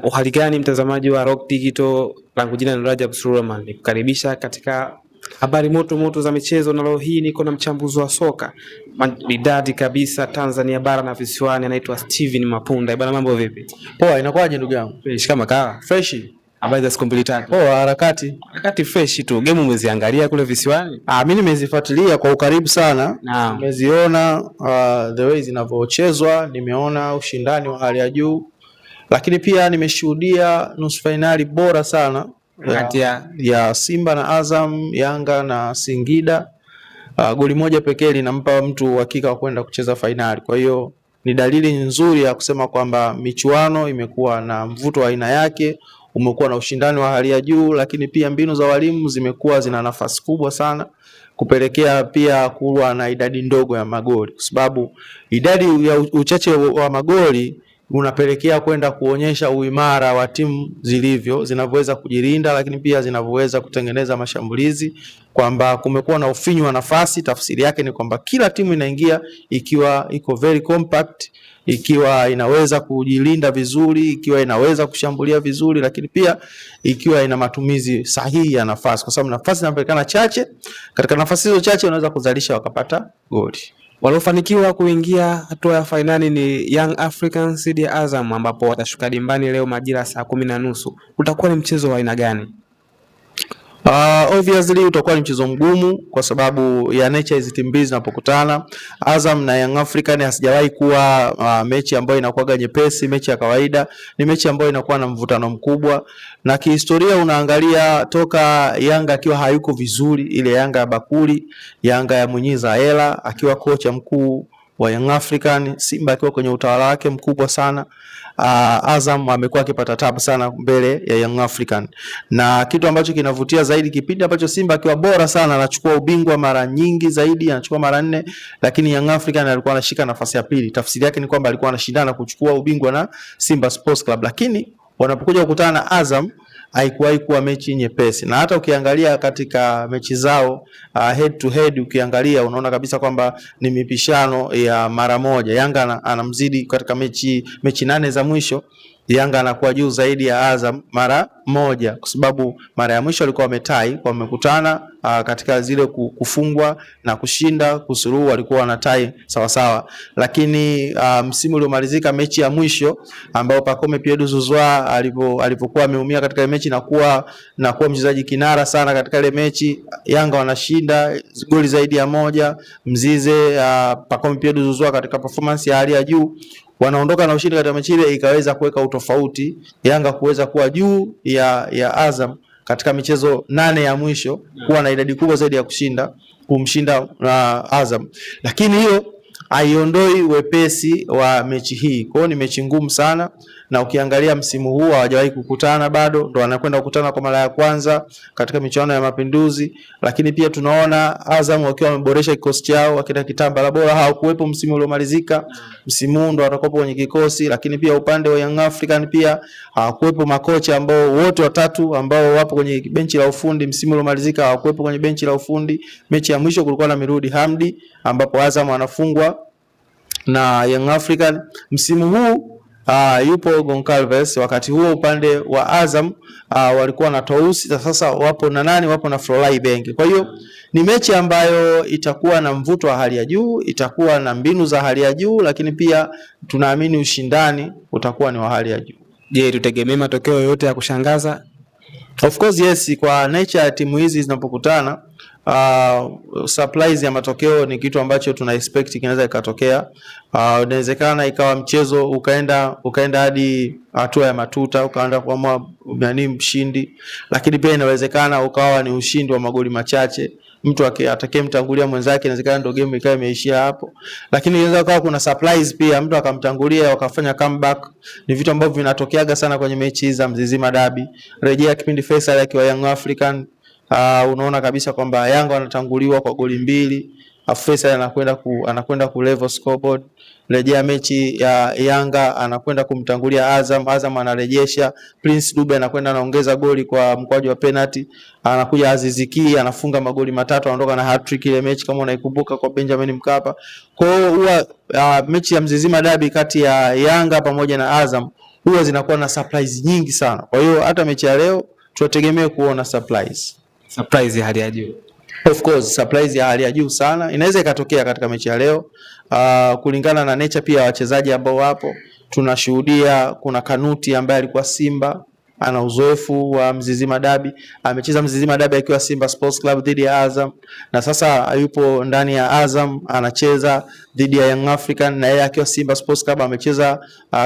Uhali gani mtazamaji wa Rock Digital, langu jina ni Rajab Suleiman. Nikukaribisha katika habari moto za michezo, na leo hii niko na mchambuzi wa soka maridadi kabisa Tanzania bara na visiwani, anaitwa Steven Mapunda. Bwana, mambo vipi? Poa, inakuaje ndugu yangu? Fresh kama kawa. Fresh. Habari za siku mbili tatu? Poa, harakati fresh tu. Game umeziangalia kule visiwani? Mimi nimezifuatilia kwa ukaribu sana. Nimeziona the way zinavyochezwa, nimeona ushindani wa hali ya juu. Lakini pia nimeshuhudia nusu finali bora sana kati ya Simba na Azam, Yanga na Singida. Goli moja pekee linampa mtu uhakika wa kwenda kucheza finali. Kwa hiyo ni dalili nzuri ya kusema kwamba michuano imekuwa na mvuto wa aina yake, umekuwa na ushindani wa hali ya juu, lakini pia mbinu za walimu zimekuwa zina nafasi kubwa sana kupelekea pia kuwa na idadi ndogo ya magoli, kwa sababu idadi ya uchache wa magoli unapelekea kwenda kuonyesha uimara wa timu zinavyoweza kujilinda, lakini pia zinavyoweza kutengeneza mashambulizi, kwamba kumekuwa na ufinyu wa nafasi. Tafsiri yake ni kwamba kila timu inaingia ikiwa iko very compact, ikiwa inaweza kujilinda vizuri, ikiwa inaweza kushambulia vizuri, lakini pia ikiwa ina matumizi sahihi ya nafasi, kwa sababu nafasi zinapatikana chache. Katika nafasi hizo chache unaweza kuzalisha wakapata goli. Waliofanikiwa kuingia hatua ya finali ni Young Africans dhidi ya Azam, ambapo watashuka dimbani leo majira saa 10:30. Utakuwa ni mchezo wa aina gani? Obviously utakuwa ni mchezo mgumu kwa sababu ya nature hizi timu mbili zinapokutana. Azam na Young African hasijawahi kuwa mechi ambayo inakuwa nyepesi, mechi ya kawaida. Ni mechi ambayo inakuwa na mvutano mkubwa. Na kihistoria unaangalia toka Yanga akiwa hayuko vizuri, ile Yanga ya bakuli, Yanga ya Munyiza Hela akiwa kocha mkuu wa Young African, Simba akiwa kwenye utawala wake mkubwa sana, Azam amekuwa akipata tabu sana mbele ya Young African. Na kitu ambacho kinavutia zaidi, kipindi ambacho Simba akiwa bora sana anachukua ubingwa mara nyingi zaidi, anachukua mara 4, lakini Young African alikuwa anashika nafasi ya pili. Tafsiri yake ni kwamba alikuwa anashindana kuchukua ubingwa na Simba Sports Club, lakini wanapokuja kukutana na Azam haikuwahi kuwa mechi nyepesi. Na hata ukiangalia katika mechi zao head to head, ukiangalia unaona kabisa kwamba ni mipishano ya mara moja. Yanga anamzidi katika mechi 8 za mwisho, Yanga anakuwa juu zaidi ya Azam mara moja, kwa sababu mara ya mwisho walikuwa wametai, kwa wamekutana katika zile kufungwa na kushinda, kusuruhu walikuwa wanatai sawa sawa. Lakini msimu uliomalizika, mechi ya mwisho ambao Pacome Pierre Zouzoua alipokuwa ameumia katika mechi na kuwa mchezaji kinara sana katika ile mechi, Yanga wanashinda goli zaidi ya moja. Mzize Pacome Pierre Zouzoua katika performance ya hali ya juu, wanaondoka na ushindi katika mechi ile, ikaweza kuweka utofauti Yanga kuweza kuwa juu ya Azam katika michezo 8 ya mwisho, kuwa na idadi kubwa zaidi ya kumshinda Azam. Lakini hiyo haiondoi wepesi wa mechi hii. Kwa hiyo ni mechi ngumu sana, na ukiangalia msimu huu hawajawahi kukutana bado, ndo wanakwenda kukutana kwa mara ya kwanza katika michuano ya Mapinduzi. Lakini pia tunaona Azam wakiwa wameboresha kikosi chao, wakita kitambala bora hawakuwepo msimu uliomalizika, msimu huu ndo watakopo kwenye kikosi. Lakini pia upande wa Young African pia hawakuwepo makocha ambao wote watatu ambao wapo kwenye benchi la ufundi, msimu uliomalizika hawakuwepo kwenye benchi la ufundi. Mechi ya mwisho kulikuwa na Mirudi Hamdi, ambapo Azam anafungwa na Young African. Msimu huu yupo Goncalves. Wakati huo upande wa Azam walikuwa na Tousi, sasa wapo na nani? Wapo na Florent Ibenge. Kwa hiyo ni mechi ambayo itakuwa na mvuto wa hali ya juu, itakuwa na mbinu za hali ya juu, lakini pia tunaamini ushindani utakuwa ni wa hali ya juu. Je, tutegemea matokeo yote ya kushangaza? Of course yes, kwa nature ya timu hizi zinapokutana, surprise ya matokeo ni kitu ambacho tuna expect kinaweza ikatokea. Inawezekana ikawa mchezo ukaenda hadi hatua ya matuta, ukaenda kuamua nani mshindi, lakini pia inawezekana ukawa ni ushindi wa magoli machache, mtu atakayemtangulia mwenzake inawezekana ndio game ikawa imeishia hapo. Lakini inaweza kuwa kuna surprise pia, mtu akamtangulia wakafanya comeback. Ni vitu ambavyo vinatokeaga sana kwenye mechi za Mzizima Derby. Rejea kipindi Faisal akiwa Young African, unaona kabisa kwamba Yanga wanatanguliwa kwa goli 2, Faisal anakwenda ku level scoreboard. Rejea mechi ya Yanga anakwenda kumtangulia Azam anarejesha, Prince Dube anakwenda anaongeza goli kwa mkwaju wa penalty, anakuja Aziz Ki anafunga magoli 3, anaondoka na hat-trick ile mechi kama unaikumbuka kwa Benjamin Mkapa. Kwa hiyo mechi ya Mzizima Derby kati ya Yanga pamoja na Azam huwa zinakuwa na surprise nyingi sana. Kwa hiyo hata mechi ya leo tunategemea kuona surprise ya hali ya juu. Of course, surprise ya hali ya juu sana inaweza ikatokea katika mechi ya leo. Kulingana na nature pia wachezaji ambao wapo, tunashuhudia kuna Kanuti ambaye alikuwa Simba, ana uzoefu wa Mzizima Dabi, amecheza Mzizima Dabi akiwa Simba Sports Club dhidi ya Azam, na sasa yupo ndani ya Azam anacheza dhidi ya Young African, na yeye akiwa Simba Sports Club amecheza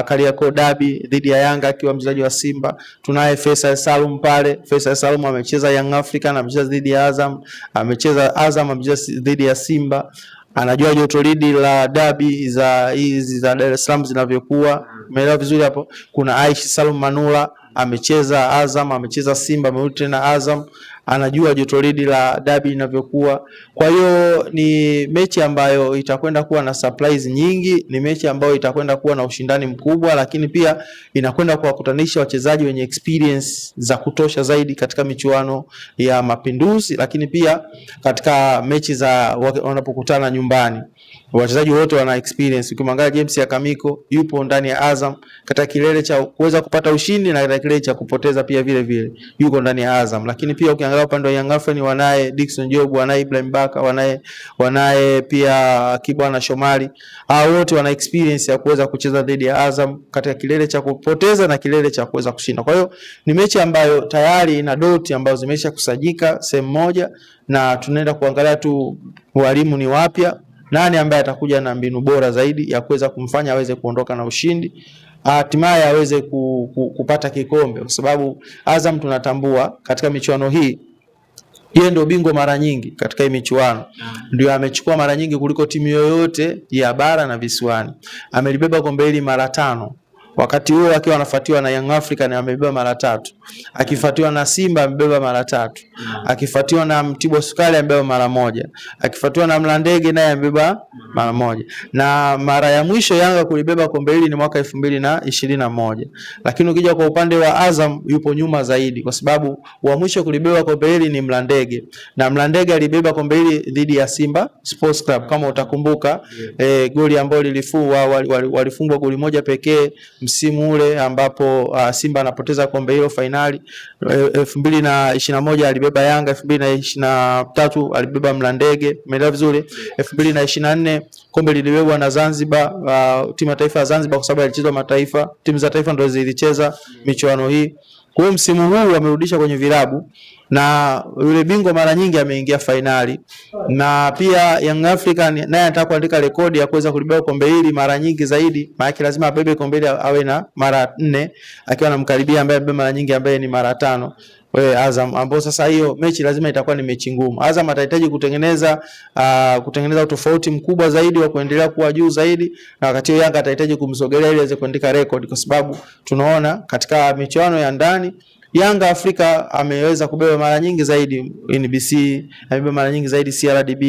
Kariakoo Dabi dhidi ya Yanga akiwa mchezaji wa Simba. Tunaye Faisal Salum pale, Faisal Salum amecheza Young African, amecheza dhidi ya Azam, amecheza Azam, amecheza dhidi ya Simba. Anajua joto lidi la dabi za hizi za Dar es Salaam zinavyokuwa. Umeelewa vizuri hapo? Kuna Aishi Salum Manula amecheza Azam, amecheza Simba, amerudi tena Azam. Anajua joto lidi la dabi linavyokuwa. Kwa hiyo ni mechi ambayo itakwenda kuwa na surprise nyingi, ni mechi ambayo itakwenda kuwa na ushindani mkubwa, lakini pia inakwenda kuwakutanisha wachezaji wenye experience za kutosha zaidi katika michuano ya Mapinduzi, lakini pia katika mechi za wanapokutana nyumbani. Wachezaji wote wana experience. Ukimwangalia James Yakamiko yupo ndani ya Azam katika kilele cha kuweza kupata ushindi na katika kilele cha kupoteza pia vile vile yuko ndani ya Azam. Lakini pia ukiangalia upande wa Young Africans wanaye Dickson Job, wanaye Ibrahim Baka, wanaye pia Kibwana Shomari. Hao wote wana experience ya kuweza kucheza dhidi ya Azam katika kilele cha kupoteza na kilele cha kuweza kushinda. Kwa hiyo ni mechi ambayo tayari ina doti ambazo zimesha kusajika sehemu moja, na tunaenda kuangalia tu walimu ni wapya, nani ambaye atakuja na mbinu bora zaidi ya kuweza kumfanya aweze kuondoka na ushindi, hatimaye aweze kupata kikombe, kwa sababu Azam tunatambua katika michuano hii yeye ndio bingwa mara nyingi katika hii michuano. Ndio amechukua mara nyingi kuliko timu yoyote ya bara na visiwani. Amelibeba kombe hili mara 5. Wakati huo akiwa anafuatiwa na Young African amebeba mara 3. Akifuatiwa na Simba amebeba mara 3. Akifuatiwa na Mtibwa Sukari amebeba mara 1. Akifuatiwa na Mlandege naye amebeba mara 1. Na mara ya mwisho Yanga kulibeba kombe hili ni mwaka 2021. Lakini ukija kwa upande wa Azam yupo nyuma zaidi, kwa sababu wa mwisho kulibeba kombe hili ni Mlandege. Na Mlandege alibeba kombe hili dhidi ya Simba Sports Club, kama utakumbuka. Goli ambalo lilifungwa, walifungwa goli moja pekee msimu ule ambapo Simba anapoteza kombe hilo finali. 2021 alibeba Yanga, 2023 alibeba Mlandege. Umeelewa vizuri? 2024 kombe lilibebwa na Zanzibar, timu ya taifa ya Zanzibar, kwa sababu ilichezwa mataifa, timu za taifa ndio zilicheza michuano hii. Kwa hiyo msimu huu amerudisha kwenye vilabu, na yule bingwa mara nyingi ameingia finali, na pia Young African naye anataka kuandika rekodi ya kuweza kulibeba kombe hili mara nyingi zaidi. Maana lazima abebe kombe hili awe na mara 4, akiwa anamkaribia ambaye abebe mara nyingi ambaye ni mara 5 Azam, ambao sasa hiyo mechi lazima itakuwa ni mechi ngumu. Azam atahitaji kutengeneza utofauti mkubwa zaidi wa kuendelea kuwa juu zaidi, na wakati huo Yanga atahitaji kumsogelea ili aweze kuandika rekodi, kwa sababu tunaona katika michuano ya ndani Yanga Afrika ameweza kubeba mara nyingi zaidi NBC, amebeba mara nyingi zaidi CRDB.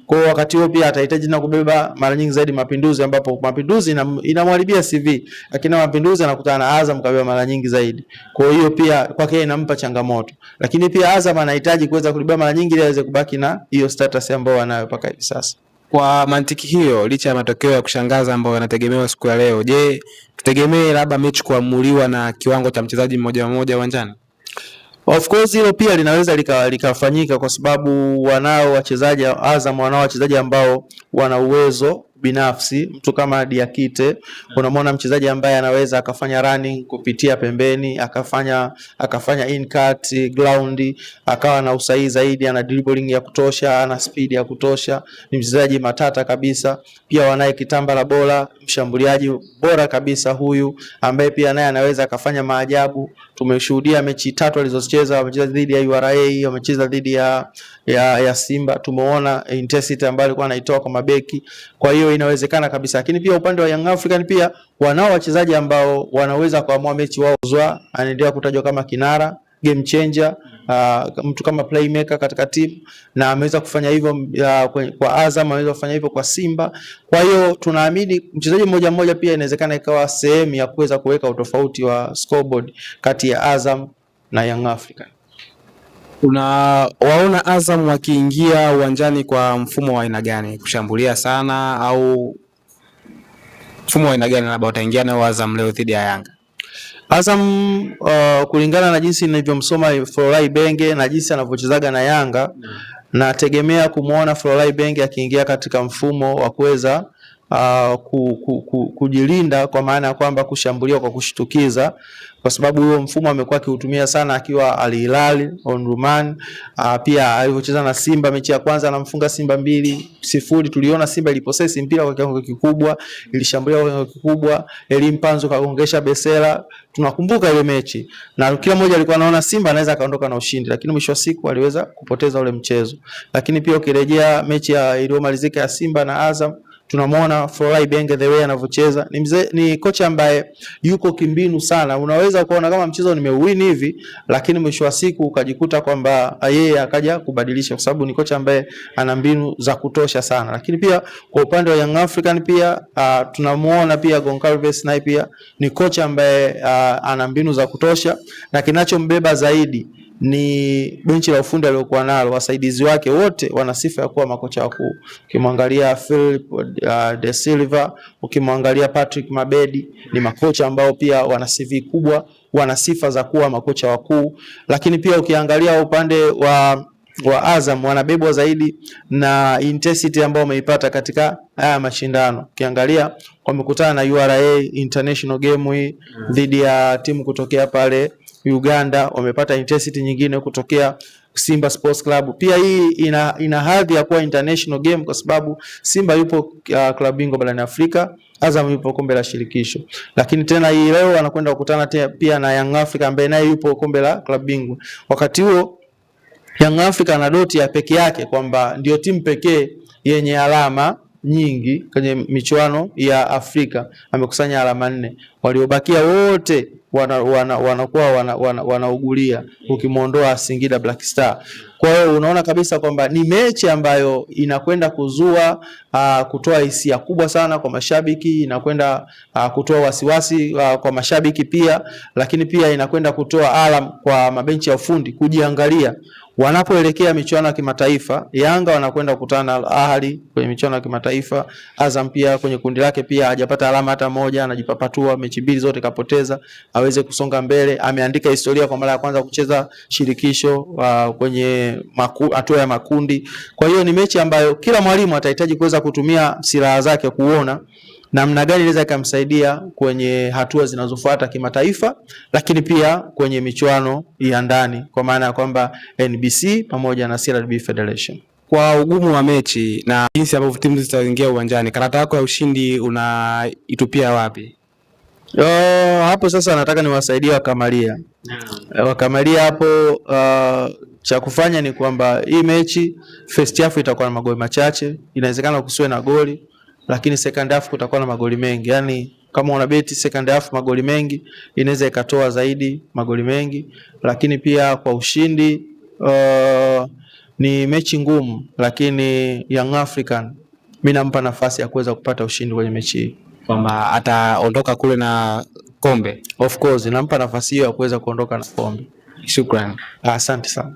Kwa wakati huo pia atahitaji na kubeba mara nyingi zaidi Mapinduzi, ambapo Mapinduzi inamharibia CV, lakini Mapinduzi anakutana na Azam kabeba mara nyingi zaidi. Kwa hiyo pia kwake inampa changamoto. Lakini pia Azam anahitaji kuweza kulibeba mara nyingi ili aweze kubaki na hiyo status ambayo anayo mpaka hivi sasa. Kwa mantiki hiyo, licha ya matokeo ya kushangaza ambayo yanategemewa siku ya leo, je, tutegemee labda mechi kuamuliwa na kiwango cha mchezaji mmoja mmoja uwanjani? Of course hilo pia linaweza likafanyika, kwa sababu wanao wachezaji Azam, wanao wachezaji ambao wana uwezo binafsi. Mtu kama Diakite, unamwona mchezaji ambaye anaweza akafanya running kupitia pembeni, akafanya in cut ground, akawa na usahihi zaidi, ana dribbling ya kutosha, ana speed ya kutosha, ni mchezaji matata kabisa. Pia wanaye Kitambala Bora, mshambuliaji bora kabisa huyu, ambaye pia naye anaweza akafanya maajabu. Tumeshuhudia mechi 3 alizocheza, wamecheza dhidi ya URA, wamecheza dhidi ya Simba. Tumeona intensity ambayo alikuwa anaitoa kwa mabeki. Kwa hiyo inawezekana kabisa. Lakini pia upande wa Young African pia wanao wachezaji ambao wanaweza kuamua mechi wao. Zwa anaendelea kutajwa kama kinara, game changer, mtu kama playmaker katika timu, na ameweza kufanya hivyo kwa Azam, ameweza kufanya hivyo kwa Simba. Kwa hiyo tunaamini mchezaji mmoja mmoja pia inawezekana ikawa sehemu ya kuweza kuweka utofauti wa scoreboard kati ya Azam na Young African. Waona Azam wakiingia uwanjani kwa mfumo wa aina gani? Kushambulia sana au mfumo wa aina gani labda wataingia na Azam leo dhidi ya Yanga? Azam kulingana na jinsi nilivyomsoma Florai Benge na jinsi anavyochezaga na Yanga, nategemea kumuona Florai Benge akiingia katika mfumo wa kuweza kujilinda, kwa maana ya kwamba kushambulia kwa kushtukiza, kwa sababu huo mfumo amekuwa akiutumia sana akiwa Al Hilal Omdurman. Pia alivyocheza na Simba mechi ya kwanza anamfunga Simba 2-0, tuliona Simba iliposesi mpira kwa kiwango kikubwa, ilishambulia kwa kiwango kikubwa, Elimpanzo kaongesha Besela, tunakumbuka ile mechi, na kila mmoja alikuwa anaona Simba anaweza kaondoka na ushindi, lakini mwisho wa siku aliweza kupoteza ule mchezo. Lakini pia ukirejea mechi iliyomalizika ya Simba na Azam, tunamwona Florai Benge the way anavyocheza, ni kocha ambaye yuko kimbinu sana. Unaweza kuona kama mchezo nimeuwin hivi, lakini mwisho wa siku ukajikuta kwamba yeye akaja kubadilisha, kwa sababu ni kocha ambaye ana mbinu za kutosha sana. Lakini pia kwa upande wa Young African pia tunamuona pia Goncalves naye pia ni kocha ambaye ana mbinu za kutosha, na kinachombeba zaidi ni benchi la ufundi aliyokuwa nalo. Wasaidizi wake wote wana sifa ya kuwa makocha wakuu. Ukimwangalia Philip De Silva, ukimwangalia Patrick Mabedi, ni makocha ambao pia wana CV kubwa, wana sifa za kuwa makocha wakuu. Lakini pia ukiangalia upande wa Azam, wanabebwa zaidi na intensity ambayo wameipata katika haya mashindano. Ukiangalia wamekutana na URA international game hii dhidi ya timu kutokea pale Uganda, wamepata intensity nyingine kutokea Simba Sports Club. Pia hii ina hadhi ya kuwa international game, kwa sababu Simba yupo klabu bingwa barani Afrika, Azam yupo kombe la shirikisho. Lakini tena hii leo anakwenda kukutana pia na Young Africa ambaye naye yupo kombe la klabu bingwa. Wakati huo Young Africa ana doti ya peke yake kwamba ndio timu pekee yenye alama nyingi kwenye michuano ya Afrika, amekusanya alama 4. Waliobakia wote wanakuwa wanaugulia, ukimwondoa Singida Black Star. Kwa hiyo unaona kabisa kwamba ni mechi ambayo inakwenda kuzua kutoa hisia kubwa sana kwa mashabiki, inakwenda kutoa wasiwasi kwa mashabiki pia, lakini pia inakwenda kutoa alam kwa mabenchi ya ufundi kujiangalia wanapoelekea michuano ya kimataifa. Yanga wanakwenda kukutana na Al Ahly kwenye michuano ya kimataifa. Azam pia kwenye kundi lake pia hajapata alama hata moja, anajipapatua, mechi 2 zote kapoteza, aweze kusonga mbele. Ameandika historia kwa mara ya kwanza kucheza shirikisho kwenye hatua ya makundi. Kwa hiyo ni mechi ambayo kila mwalimu atahitaji kuweza kutumia silaha zake kuona namna gani inaweza kumsaidia kwenye hatua zinazofuata kimataifa, lakini pia kwenye michuano ya ndani, kwa maana ya kwamba NBC pamoja na CRDB Federation. Kwa ugumu wa mechi na jinsi ambavyo timu zitaingia uwanjani, karata yako ya ushindi unaitupia wapi? Hapo sasa nataka niwasaidie wakamalia. Wakamalia hapo, cha kufanya ni kwamba hii mechi first half itakuwa na magoli machache, inawezekana kusiwe na goli, lakini second half kutakuwa na magoli mengi. Yani kama una beti second half magoli mengi, inaweza ikatoa zaidi magoli mengi. Lakini pia kwa ushindi, ni mechi ngumu, lakini Young African mimi nampa nafasi ya kuweza kupata ushindi kwenye mechi hii, kwamba ataondoka kule na kombe. Of course nampa nafasi hiyo ya kuweza kuondoka na kombe. Shukrani. Asante sana.